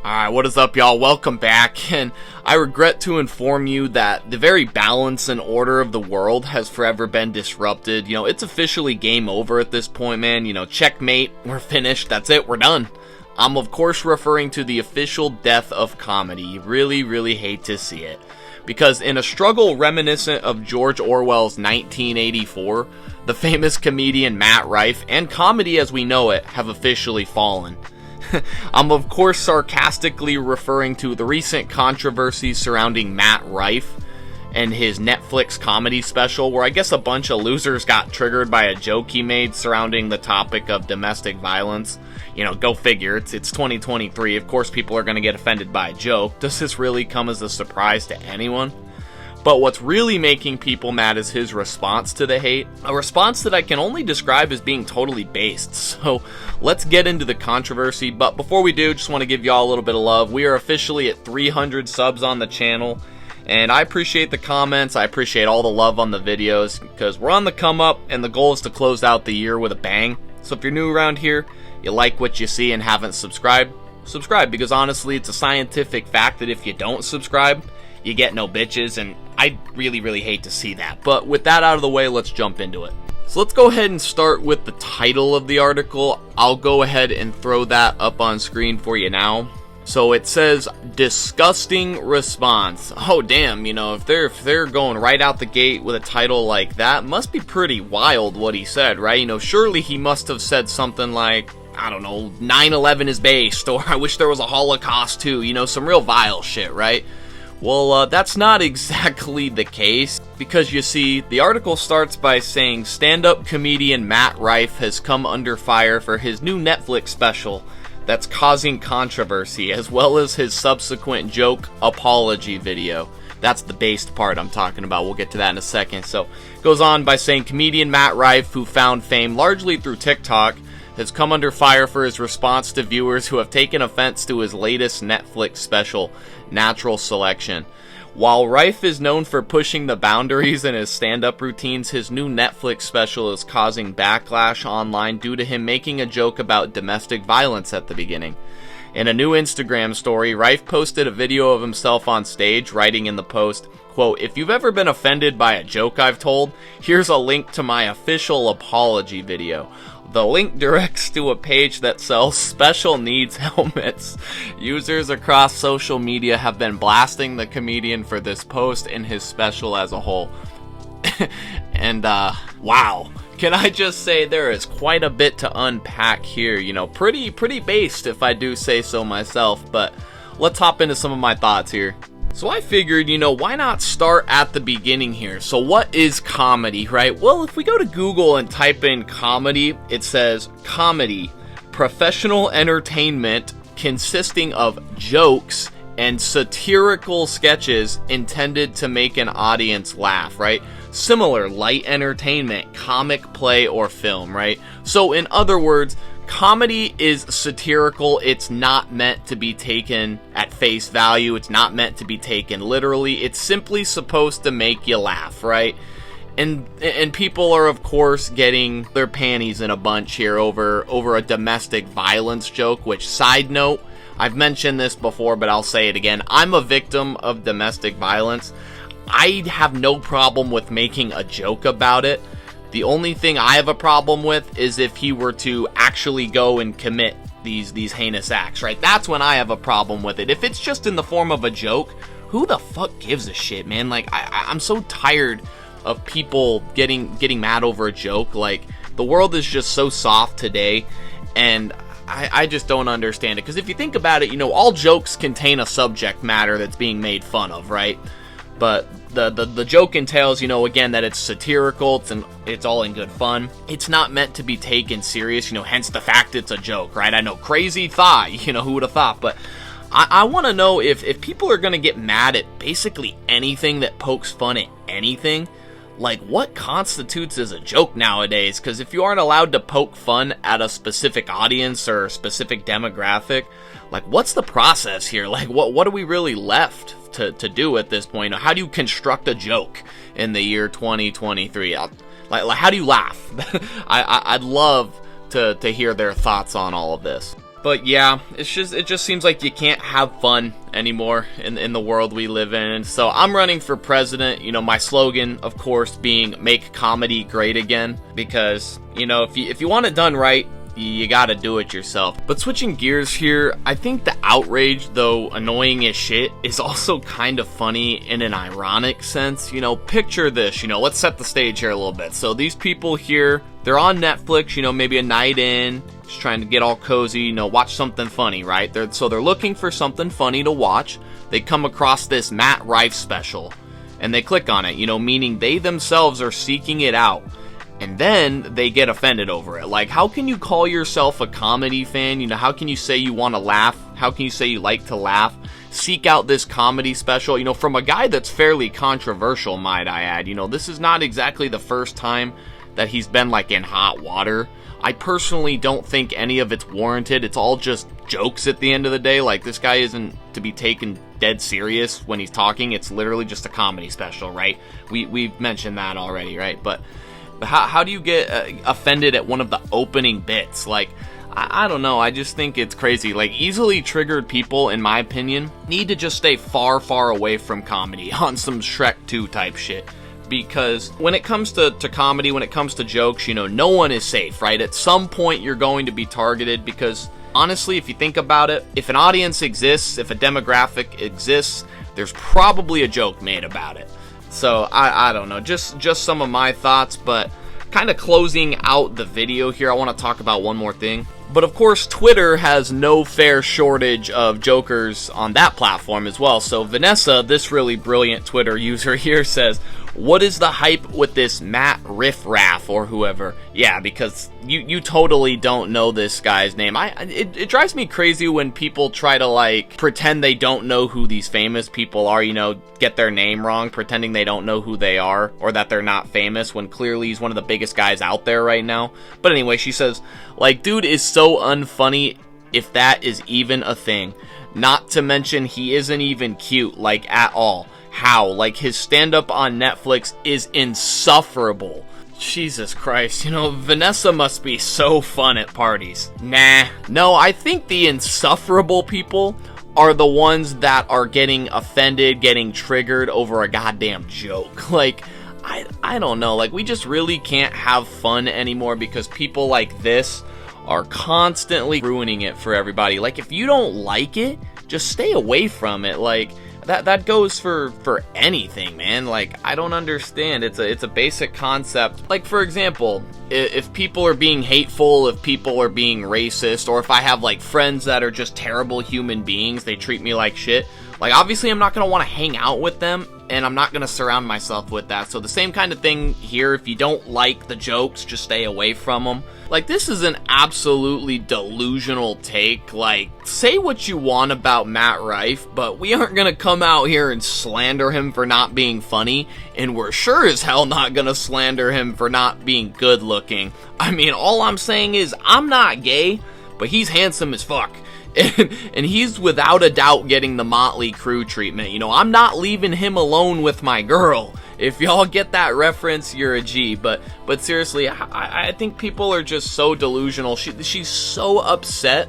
Alright, what is up, y'all? Welcome back, and I regret to inform you that the very balance and order of the world has forever been disrupted. It's officially game over at this point, man. Checkmate, we're finished, that's it, we're done. I'm of course referring to the official death of comedy. You really hate to see it. Because in a struggle reminiscent of George Orwell's 1984, the famous comedian Matt Rife and comedy as we know it have officially fallen. I'm of course sarcastically referring to the recent controversy surrounding Matt Rife and his Netflix comedy special, where I guess a bunch of losers got triggered by a joke he made surrounding the topic of domestic violence. Go figure, it's 2023, of course people are going to get offended by a joke. Does this really come as a surprise to anyone? But what's really making people mad is his response to the hate, a response that I can only describe as being totally based. So let's get into the controversy, but before we do, just want to give y'all a little bit of love. We are officially at 300 subs on the channel, and I appreciate the comments, I appreciate all the love on the videos, because we're on the come up, and the goal is to close out the year with a bang. So if you're new around here, you like what you see and haven't subscribed, subscribe, because honestly, it's a scientific fact that if you don't subscribe, you get no bitches, and I really hate to see that. But with that out of the way, let's jump into it. So let's go ahead and start with the title of the article. I'll go ahead and throw that up on screen for you now. So it says, disgusting response. Oh damn, if they're going right out the gate with a title like that, must be pretty wild what he said, right? Surely he must have said something like, I don't know, 9/11 is based, or I wish there was a Holocaust too, some real vile shit, right? Well, that's not exactly the case, because you see, the article starts by saying stand-up comedian Matt Rife has come under fire for his new Netflix special that's causing controversy, as well as his subsequent joke apology video. That's the based part I'm talking about. We'll get to that in a second. So, it goes on by saying comedian Matt Rife, who found fame largely through TikTok, has come under fire for his response to viewers who have taken offense to his latest Netflix special, Natural Selection. While Rife is known for pushing the boundaries in his stand-up routines, his new Netflix special is causing backlash online due to him making a joke about domestic violence at the beginning. In a new Instagram story, Rife posted a video of himself on stage, writing in the post, quote, "If you've ever been offended by a joke I've told, here's a link to my official apology video. The link directs to a page that sells special needs helmets." Users across social media have been blasting the comedian for this post and his special as a whole. And, wow. Can I just say there is quite a bit to unpack here, pretty based if I do say so myself, but let's hop into some of my thoughts here. So I figured, why not start at the beginning here? So what is comedy, right? Well, if we go to Google and type in comedy, it says comedy, professional entertainment consisting of jokes and satirical sketches intended to make an audience laugh, right? Similar light entertainment, comic play, or film, right? So in other words, comedy is satirical. It's not meant to be taken at face value. It's not meant to be taken literally. It's simply supposed to make you laugh, right? And people are of course getting their panties in a bunch here over a domestic violence joke, which, side note, I've mentioned this before, but I'll say it again. I'm a victim of domestic violence. I have no problem with making a joke about it. The only thing I have a problem with is if he were to actually go and commit these heinous acts, right? That's when I have a problem with it. If it's just in the form of a joke, who the fuck gives a shit, man? Like, I'm so tired of people getting mad over a joke. Like, the world is just so soft today, and I just don't understand it. Because if you think about it, all jokes contain a subject matter that's being made fun of, right? But the joke entails, again, that it's satirical, it's all in good fun. It's not meant to be taken serious, hence the fact it's a joke, right? I know, crazy thought, who would have thought? But I want to know if people are going to get mad at basically anything that pokes fun at anything, like, what constitutes as a joke nowadays? Because if you aren't allowed to poke fun at a specific audience or a specific demographic, like, what's the process here? Like, what are we really left to do at this point? How do you construct a joke in the year 2023? Like how do you laugh? I'd love to hear their thoughts on all of this. But yeah, it just seems like you can't have fun anymore in the world we live in. And so I'm running for president. You know, my slogan, of course, being "Make comedy great again." Because, you know, if you want it done right, you gotta do it yourself. But switching gears here, I think the outrage, though annoying as shit, is also kind of funny in an ironic sense. You know, picture this, you know, let's set the stage here a little bit. So these people here, they're on Netflix, you know, maybe a night in, just trying to get all cozy, you know, watch something funny, right? So they're looking for something funny to watch. They come across this Matt Rife special, and they click on it, you know, meaning they themselves are seeking it out. And then they get offended over it. Like, how can you call yourself a comedy fan? You know, how can you say you want to laugh? How can you say you like to laugh? Seek out this comedy special, you know, from a guy that's fairly controversial, might I add. You know, this is not exactly the first time that he's been, like, in hot water. I personally don't think any of it's warranted. It's all just jokes at the end of the day. Like, this guy isn't to be taken dead serious when he's talking. It's literally just a comedy special, right? We've mentioned that already, right? But how do you get offended at one of the opening bits? Like, I don't know. I just think it's crazy. Like, easily triggered people, in my opinion, need to just stay far, far away from comedy on some Shrek 2 type shit. Because when it comes to comedy, when it comes to jokes, you know, no one is safe, right? At some point, you're going to be targeted because, honestly, if you think about it, if an audience exists, if a demographic exists, there's probably a joke made about it. So, I don't know, just some of my thoughts, but kind of closing out the video here, I want to talk about one more thing. But of course, Twitter has no fair shortage of jokers on that platform as well. So Vanessa, this really brilliant Twitter user here, says, "What is the hype with this Matt Riff-Raff or whoever?" Yeah, because you totally don't know this guy's name. It drives me crazy when people try to, like, pretend they don't know who these famous people are, you know, get their name wrong, pretending they don't know who they are, or that they're not famous, when clearly he's one of the biggest guys out there right now. But anyway, she says, like, dude is so unfunny, if that is even a thing. Not to mention, he isn't even cute, like, at all. How? Like, his stand-up on Netflix is insufferable. Jesus Christ, you know, Vanessa must be so fun at parties. Nah. No, I think the insufferable people are the ones that are getting offended, getting triggered over a goddamn joke. Like, I don't know, like, we just really can't have fun anymore because people like this are constantly ruining it for everybody. Like, if you don't like it, just stay away from it. Like, that goes for anything, man. Like, I don't understand. It's a basic concept. Like, for example, if people are being hateful, if people are being racist, or if I have, like, friends that are just terrible human beings, they treat me like shit, like, obviously I'm not going to want to hang out with them, and I'm not going to surround myself with that. So the same kind of thing here. If you don't like the jokes, just stay away from them. Like, this is an absolutely delusional take. Like, say what you want about Matt Rife, but we aren't going to come out here and slander him for not being funny, and we're sure as hell not going to slander him for not being good looking. I mean, all I'm saying is, I'm not gay, but he's handsome as fuck. And he's without a doubt getting the Motley Crue treatment. You know, I'm not leaving him alone with my girl. If y'all get that reference, you're a G. But seriously, I think people are just so delusional. She's so upset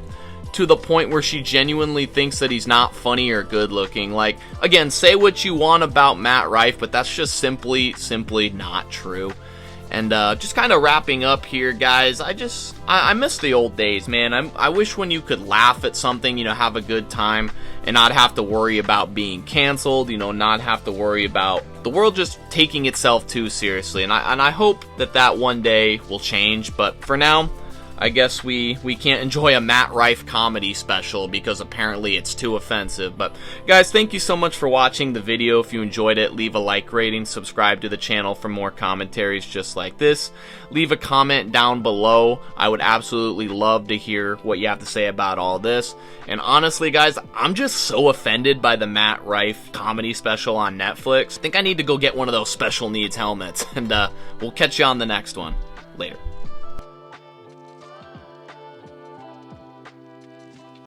to the point where she genuinely thinks that he's not funny or good looking. Like, again, say what you want about Matt Rife, but that's just simply not true. And just kind of wrapping up here, guys, I miss the old days, man. I wish when you could laugh at something, you know, have a good time, and not have to worry about being canceled, you know, not have to worry about the world just taking itself too seriously. And I hope that one day will change, but for now, I guess we can't enjoy a Matt Rife comedy special because apparently it's too offensive. But guys, thank you so much for watching the video. If you enjoyed it, leave a like rating, subscribe to the channel for more commentaries just like this. Leave a comment down below. I would absolutely love to hear what you have to say about all this. And honestly, guys, I'm just so offended by the Matt Rife comedy special on Netflix. I think I need to go get one of those special needs helmets. And we'll catch you on the next one. Later.